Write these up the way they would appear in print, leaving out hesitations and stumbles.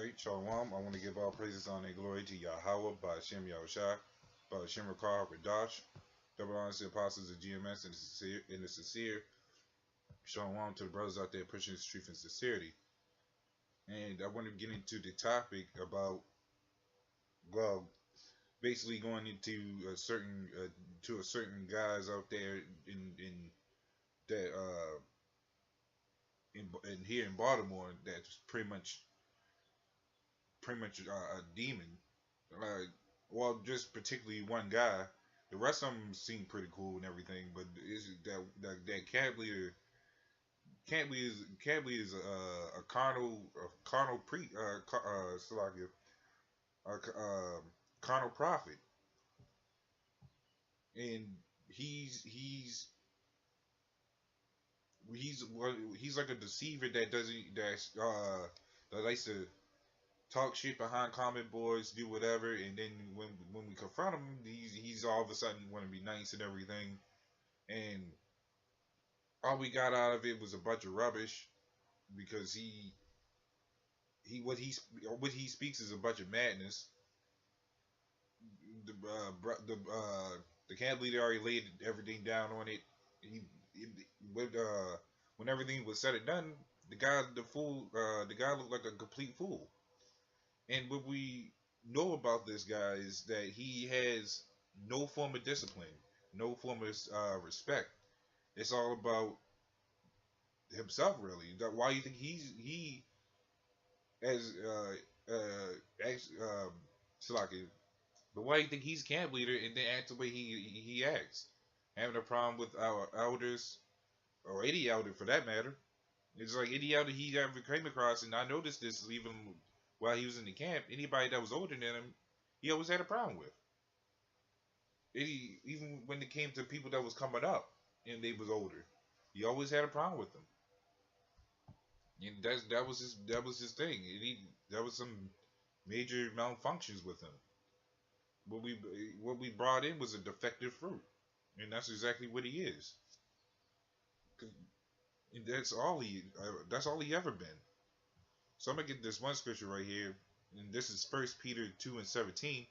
Alright, Shalom. I want to give all praises, honor, and glory to Yahweh, by Hashem Yahushua, by Hashem Rakah Radash, double honors to the apostles of GMS and the sincere. Shalom to the brothers out there pushing the truth and sincerity. And I want to get into the topic about, well, basically going into a certain guys out there in that in here in Baltimore that's pretty much a demon. Well, just particularly one guy. The rest of them seem pretty cool and everything, but is that camp leader? Camp leader is a carnal Salakia, carnal prophet, and he's like a deceiver that likes to talk shit behind comment boards, do whatever, and then when we confront him, he's all of a sudden want to be nice and everything, and all we got out of it was a bunch of rubbish because what he speaks is a bunch of madness. The camp leader already laid everything down on it. When everything was said and done, the guy looked like a complete fool. And what we know about this guy is that he has no form of discipline, no form of respect. It's all about himself, really. Why do you think he as Salaki? But why do you think he's camp leader and then act the way he acts? Having a problem with our elders, or any elder for that matter. It's like any elder he ever came across, and I noticed this even while he was in the camp. Anybody that was older than him, he always had a problem with. Even when it came to people that was coming up and they was older, he always had a problem with them. And that was his thing. That was some major malfunctions with him. What we brought in was a defective fruit, and that's exactly what he is. And that's all he ever been. So I'm gonna get this one scripture right here, and this is 1 Peter 2:17.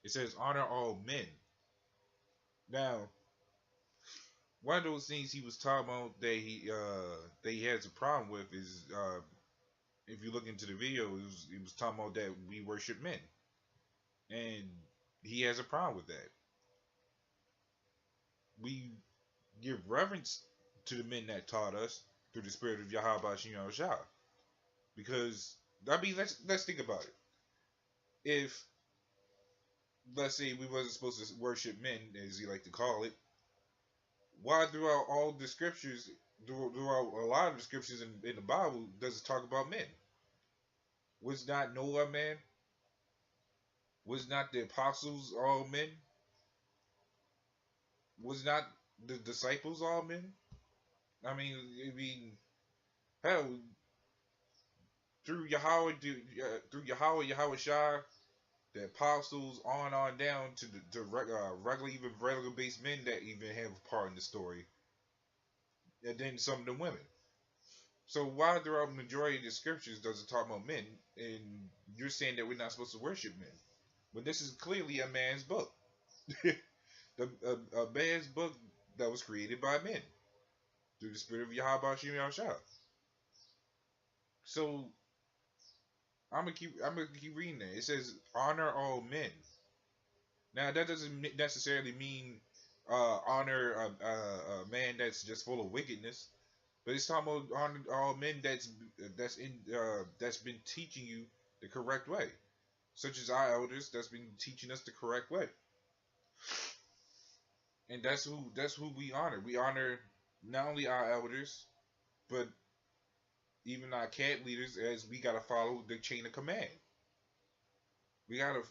It says, "Honor all men." Now, one of those things he was talking about that he has a problem with is, if you look into the video, he was talking about that we worship men, and he has a problem with that. We give reverence to the men that taught us through the spirit of Yahweh Shah. Because let's think about it. If, let's say, we wasn't supposed to worship men, as he like to call it, why throughout all the scriptures, throughout a lot of the scriptures in the Bible, does it talk about men? Was not Noah a man? Was not the apostles all men? Was not the disciples all men? I mean, hell, through Yahweh Shah, the apostles, on down to the regular based men that even have a part in the story, and then some of the women. So why throughout the majority of the scriptures does it talk about men, and you're saying that we're not supposed to worship men? But this is clearly a man's book. a man's book that was created by men through the spirit of Yahweh Shah. So I'm gonna keep reading that. It says, "Honor all men." Now that doesn't necessarily mean honor a man that's just full of wickedness, but it's talking about honor all men that's been teaching you the correct way, such as our elders that's been teaching us the correct way. And that's who we honor. We honor not only our elders, but even our camp leaders, as we gotta follow the chain of command. We gotta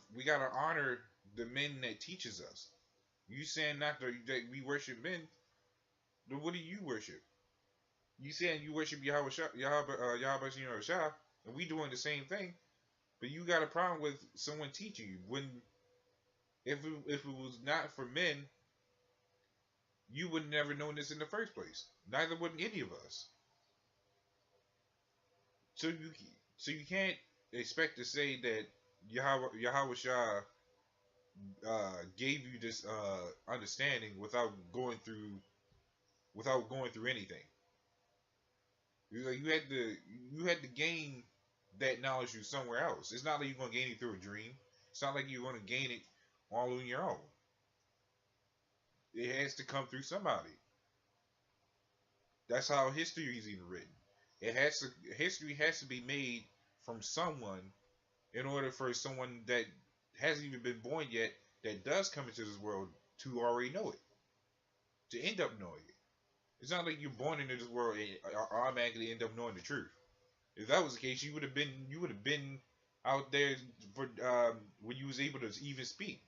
honor the men that teaches us. You saying that we worship men, then what do you worship? You saying you worship Yahweh Shah, and we doing the same thing, but you got a problem with someone teaching you. When if it was not for men, you would never known this in the first place. Neither would any of us. So So you can't expect to say that Yahweh Shah gave you this understanding without going through anything. You had to gain that knowledge through somewhere else. It's not like you're gonna gain it through a dream. It's not like you're gonna gain it all on your own. It has to come through somebody. That's how history is even written. History has to be made from someone in order for someone that hasn't even been born yet, that does come into this world, to already know it, to end up knowing it. It's not like you're born into this world and automatically end up knowing the truth. If that was the case, you would have been out there for when you was able to even speak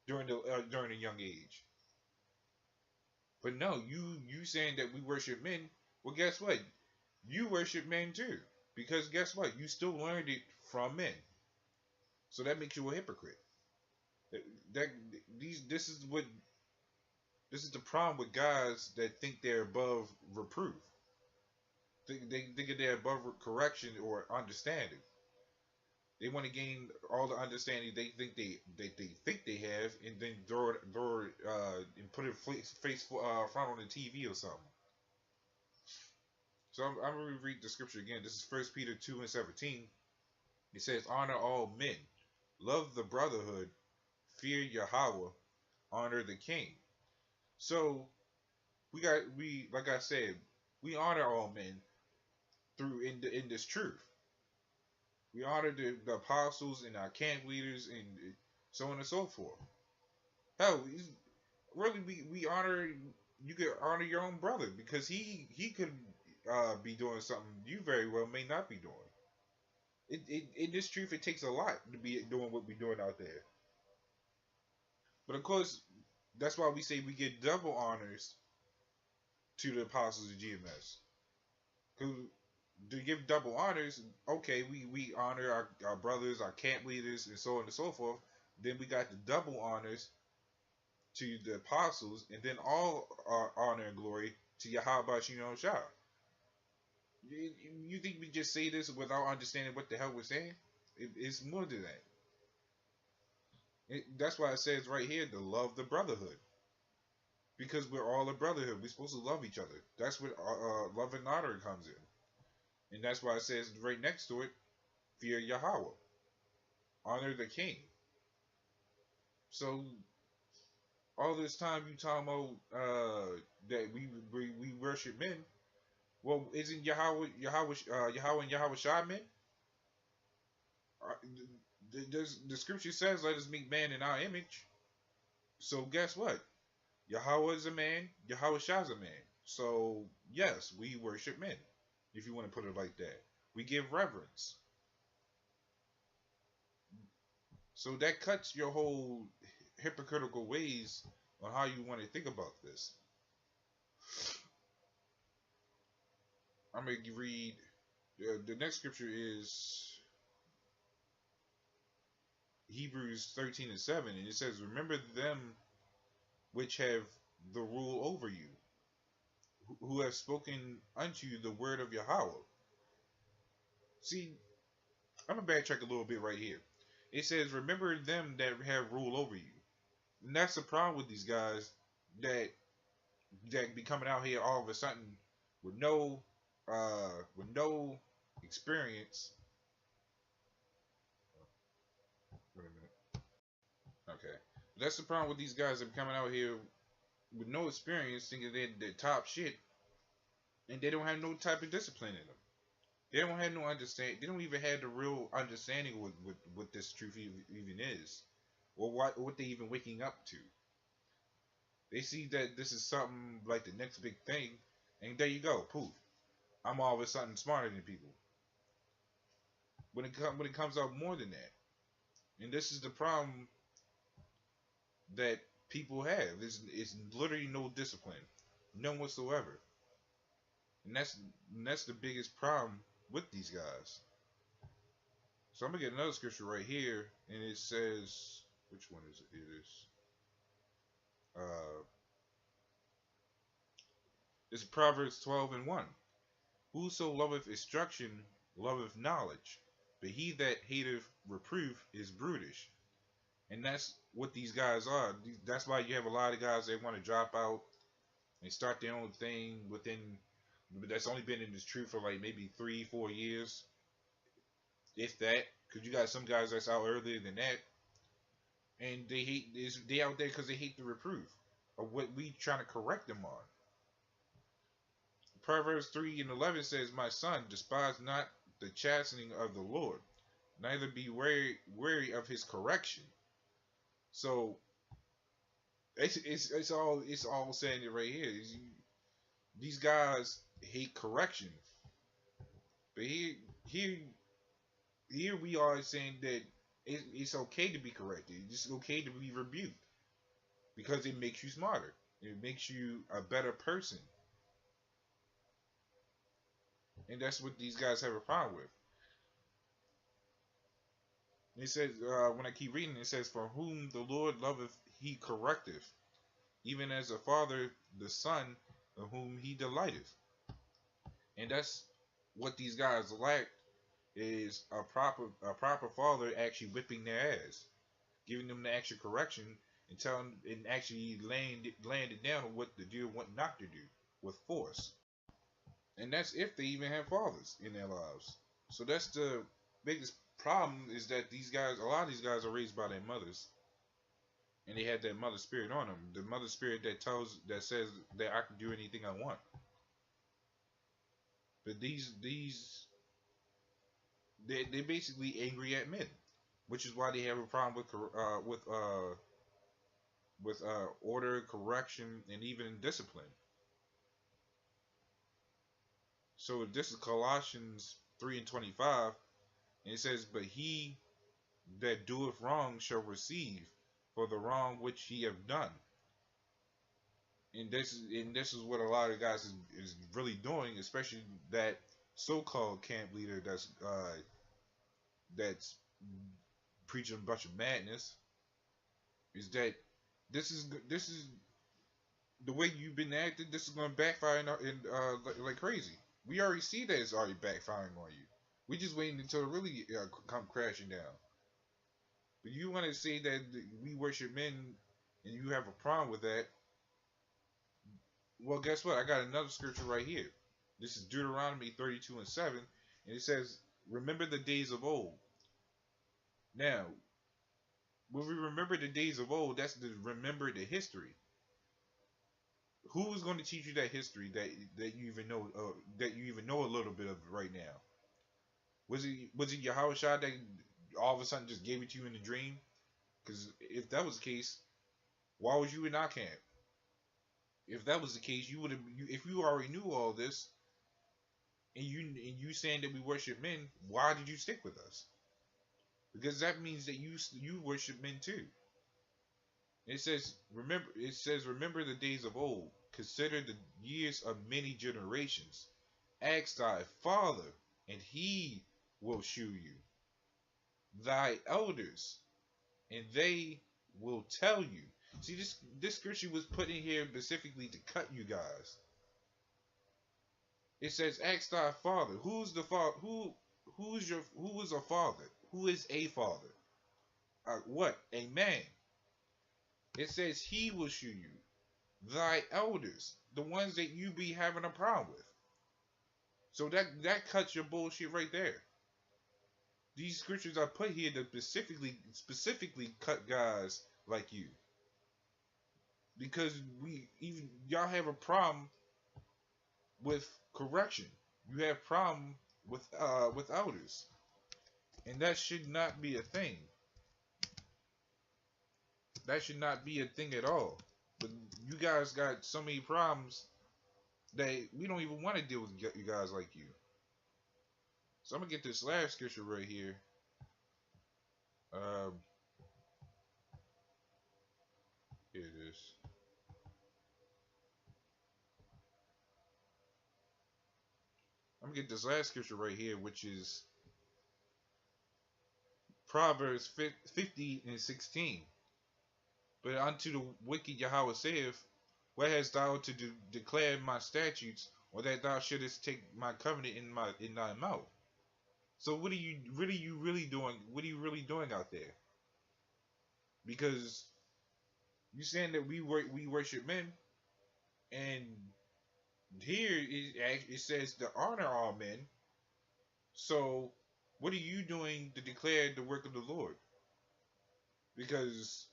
during a young age. But no, you saying that we worship men. Well, guess what? You worship men too, because guess what? You still learned it from men. So that makes you a hypocrite. That these this is the problem with guys that think they're above reproof. They think they're above correction or understanding. They want to gain all the understanding they think they have, and then throw it and put it face front on the TV or something. So I'm gonna read the scripture again. This is 1 Peter 2:17. It says, "Honor all men, love the brotherhood, fear Yahweh, honor the king." So we like I said, we honor all men through in this truth. We honor the apostles and our camp leaders and so on and so forth. Hell, really, we honor. You could honor your own brother because he could be doing something you very well may not be doing. In this truth, it takes a lot to be doing what we're doing out there. But of course, that's why we say we get double honors to the apostles of GMS. Because to give double honors, okay, we honor our brothers, our camp leaders, and so on and so forth. Then we got the double honors to the apostles, and then all honor and glory to Yahweh Shimon Shah. You think we just say this without understanding what the hell we're saying? It's more than that. That's why it says right here to love the brotherhood. Because we're all a brotherhood. We're supposed to love each other. That's what love and honor comes in. And that's why it says right next to it, fear Yahweh. Honor the king. So all this time you talking about that we worship men. Well, isn't Yahweh and Yahweh Shah men? The scripture says, "Let us make man in our image." So guess what? Yahweh is a man. Yahweh Shah is a man. So yes, we worship men. If you want to put it like that, we give reverence. So that cuts your whole hypocritical ways on how you want to think about this. I'm going to read, the next scripture is Hebrews 13:7, and it says, "Remember them which have the rule over you, who have spoken unto you the word of Yahweh." See, I'm going to backtrack a little bit right here. It says, "Remember them that have rule over you." And that's the problem with these guys that be coming out here all of a sudden with no experience. Wait a minute. Okay, that's the problem with these guys that are coming out here with no experience, thinking they're top shit, and they don't have no type of discipline in them. They don't have no understand. They don't even have the real understanding what this truth even is, or what they even waking up to. They see that this is something like the next big thing, and there you go, poof. I'm all of a sudden smarter than people. When it comes out more than that, and this is the problem that people have. It's literally no discipline, none whatsoever, and that's the biggest problem with these guys. So I'm gonna get another scripture right here, and it says, which one is it? It is it's Proverbs 12:1. "Whoso loveth instruction loveth knowledge, but he that hateth reproof is brutish. And that's what these guys are. That's why you have a lot of guys that want to drop out and start their own thing within. That's only been in this truth for like maybe 3, 4 years, if that. Because you got some guys that's out earlier than that, and they out there because they hate the reproof of what we trying to correct them on. Proverbs 3:11 says, "My son, despise not the chastening of the Lord, neither be weary of his correction." So it's all saying it right here. These guys hate correction, but here here we are saying that it's okay to be corrected. It's okay to be rebuked because it makes you smarter. It makes you a better person, and that's what these guys have a problem with. It says, when I keep reading, it says, "For whom the Lord loveth, he correcteth, even as a father the son of whom he delighteth." And that's what these guys lack, is a proper father actually whipping their ass, giving them the extra correction, and telling and actually laying it down on what to do and what not to do with force. And that's if they even have fathers in their lives. So that's the biggest problem, is that a lot of these guys are raised by their mothers, and they had that mother spirit on them. The mother spirit that says that I can do anything I want. But they're basically angry at men, which is why they have a problem with order, correction, and even discipline. So this is Colossians 3:25, and it says, "But he that doeth wrong shall receive for the wrong which he have done." And this is what a lot of guys is really doing, especially that so-called camp leader that's preaching a bunch of madness. Is that this is the way you've been acting? This is going to backfire like crazy. We already see that it's already backfiring on you. We just waiting until it really come crashing down. But you want to say that we worship men, and you have a problem with that? Well, guess what? I got another scripture right here. This is Deuteronomy 32:7, and it says, "Remember the days of old." Now, when we remember the days of old, that's to remember the history. Who is going to teach you that history that you even know a little bit of right now? Was it Yahweh Shah that all of a sudden just gave it to you in a dream? Because if that was the case, why was you in our camp? If that was the case, you would have. If you already knew all this, and you saying that we worship men, why did you stick with us? Because that means that you worship men too. It says remember the days of old. Consider the years of many generations. Ask thy father, and he will shew you. Thy elders, and they will tell you. See, this scripture was put in here specifically to cut you guys. It says, "Ask thy father." Who's the father? Who is a father? Who is a father? What? A man. It says he will shew you. Thy elders, the ones that you be having a problem with. So that cuts your bullshit right there. These scriptures are put here to specifically cut guys like you, because y'all have a problem with correction. You have problem with elders, and that should not be a thing. That should not be a thing at all. But you guys got so many problems that we don't even want to deal with you guys like you. So I'm gonna get this last scripture right here. Here it is. I'm gonna get this last scripture right here, which is Proverbs 50:16. "But unto the wicked Yahweh saith, What hast thou to declare my statutes, or that thou shouldest take my covenant in thy mouth?" So what are you really doing? What are you really doing out there? Because you saying that we worship men, and here it says to honor all men. So what are you doing to declare the work of the Lord? Because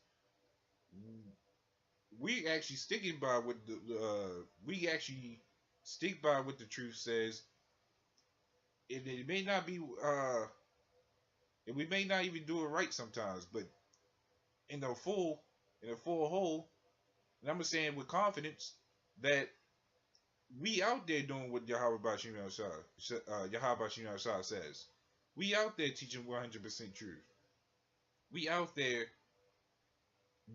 we actually sticking by what we actually stick by what the truth says. It may not be and we may not even do it right sometimes, but in the full in a full whole, and I'm saying with confidence that we out there doing what Yahweh Bashim Yahweh Bashim says. We out there teaching 100% truth. We out there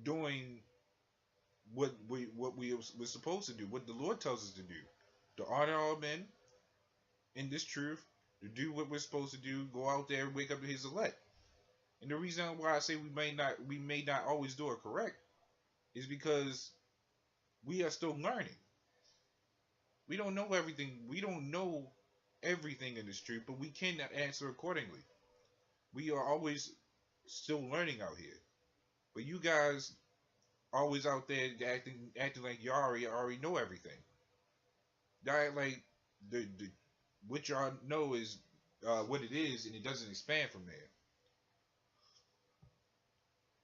doing we're supposed to do, what the Lord tells us to do, to honor all men in this truth, to do what we're supposed to do, go out there and wake up to His elect. And the reason why I say we may not always do it correct is because we are still learning. We don't know everything. We don't know everything in this truth, but we can answer accordingly. We are always still learning out here. But you guys always out there acting like you already know everything. Y'all act like the what y'all know is what it is, and it doesn't expand from there.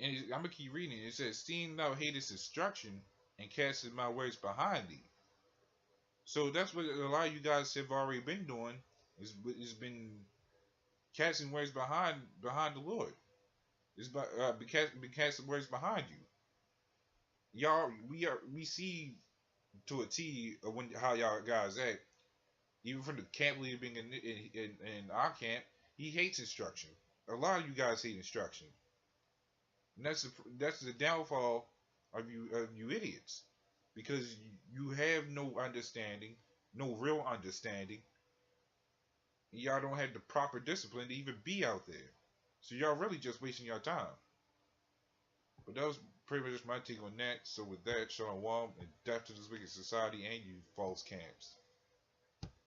And I'm gonna keep reading. It says, "Seeing thou hatest instruction and casting my words behind thee." So that's what a lot of you guys have already been doing. Is been casting words behind the Lord. It's been casting words behind you. Y'all, we see to a T of how y'all guys act. Even from the camp leader being in our camp, he hates instruction. A lot of you guys hate instruction, and that's the downfall of you idiots, because you have no understanding, no real understanding. And y'all don't have the proper discipline to even be out there. So y'all really just wasting your time. But that was pretty much my take on that. So with that, Shalom and death to this wicked society and you false camps.